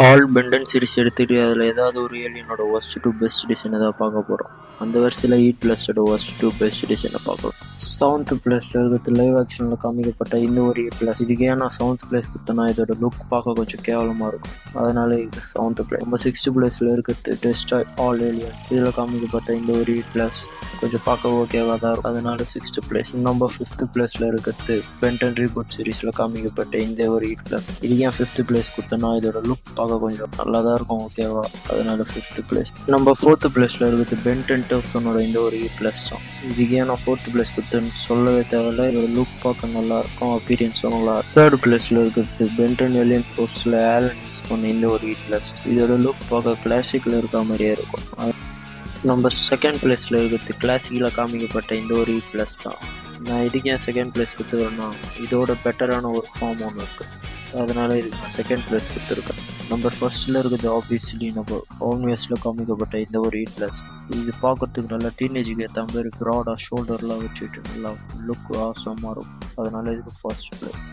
All Ben 10 series எடுத்துட்டு அதில் ஏதாவது ஒரு ஏலியனோட ஒர்ஸ்ட் டு பெஸ்ட் டிசைனை தான் பார்க்க போகிறோம். அந்த வரிசையில் ஈட் பிளஸ்டோட ஒர்ஸ்ட் டு பெஸ்ட் டிசைனை பார்க்கலாம். செவன்த் பிளேஸ்ல இருக்கிறது லைவ் ஆக்ஷனில் காமிக்கப்பட்ட இந்த ஒரு ஈட் பிளஸ். இதுக்கு ஏன் நான் செவன்த் பிளேஸ் கொடுத்தேன்னா இதோட லுக் பார்க்க கொஞ்சம் கேவலமாக இருக்கும், அதனால இது செவன்த் பிளேஸ். நம்ம சிக்ஸ்த் பிளேஸ்ல இருக்கிறது டெஸ்டாய் ஆல் ஏலியன். இதில் காமிக்கப்பட்ட இந்த ஒரு ஈட் பிளஸ் கொஞ்சம் பார்க்க ஓகேவாக தான் இருக்கும், அதனால சிக்ஸ்த் பிளேஸ். நம்ம ஃபிஃப்த் பிளேஸ்ல இருக்கிறது பென்டன் ரீபூட் சீரீஸ்ல காமிக்கப்பட்ட இந்த ஒரு ஈட் பிளஸ். இது ஏன் ஃபிஃப்த் பிளேஸ் கொடுத்தோன்னா இதோட லுக் பார்க்க கொஞ்சம் நல்லா தான் இருக்கும், ஓகேவா, அதனால ஃபிஃப்த் பிளேஸ். நம்ம ஃபோர்த் பிளேஸ்ல இருக்கிறது பென்டன் டெர்ஃபனோட இந்த ஒரு ஈட் பிளஸ் தான். இதுக்கு ஏன் நான் ஃபோர்த் பிளேஸ் கொடுத்தேன்னு சொல்லவே தேவையில்ல, இதோட லுக் பார்க்க நல்லா இருக்கும், அப்பீரியன்ஸும் நல்லா இருக்கும். தேர்ட் பிளேஸ்ல இருக்கிறது பென்டன் ஏலியன் ஃபோர்ஸ்ல ஆலன் யூஸ் பண்ண இந்த ஒரு ஈட் பிளஸ். இதோட லுக் பார்க்க கிளாசிக்ல இருக்க மாதிரியே இருக்கும். நம்ம செகண்ட் பிளேஸ்ல இருக்கிறது கிளாசிக்கலாக காமிக்கப்பட்ட இந்த ஒரு ஈட் பிளஸ் தான். நான் இதுக்கு ஏன் செகண்ட் பிளேஸ் கொடுத்துக்கிறேன்னா இதோட பெட்டரான ஒரு ஃபார்ம் ஒன்று இருக்குது, அதனால இதுக்கு நான் செகண்ட் பிளேஸ் கொடுத்துருக்கேன். நம்பர் ஃபர்ஸ்ட்ல இருக்குது ஆப்வியஸ்லி நம்ம ஆன்வியஸில் காமிக்கப்பட்ட இந்த ஒரு ஈட் பிளஸ். இது பார்க்கறதுக்கு நல்லா டீனேஜுக்கு ஏற்ற மாதிரி ப்ராடாக ஷோல்டர்லாம் வச்சுட்டு நல்லா லுக் ஆசமாக இருக்கும், அதனால இதுக்கு ஃபர்ஸ்ட் பிளேஸ்.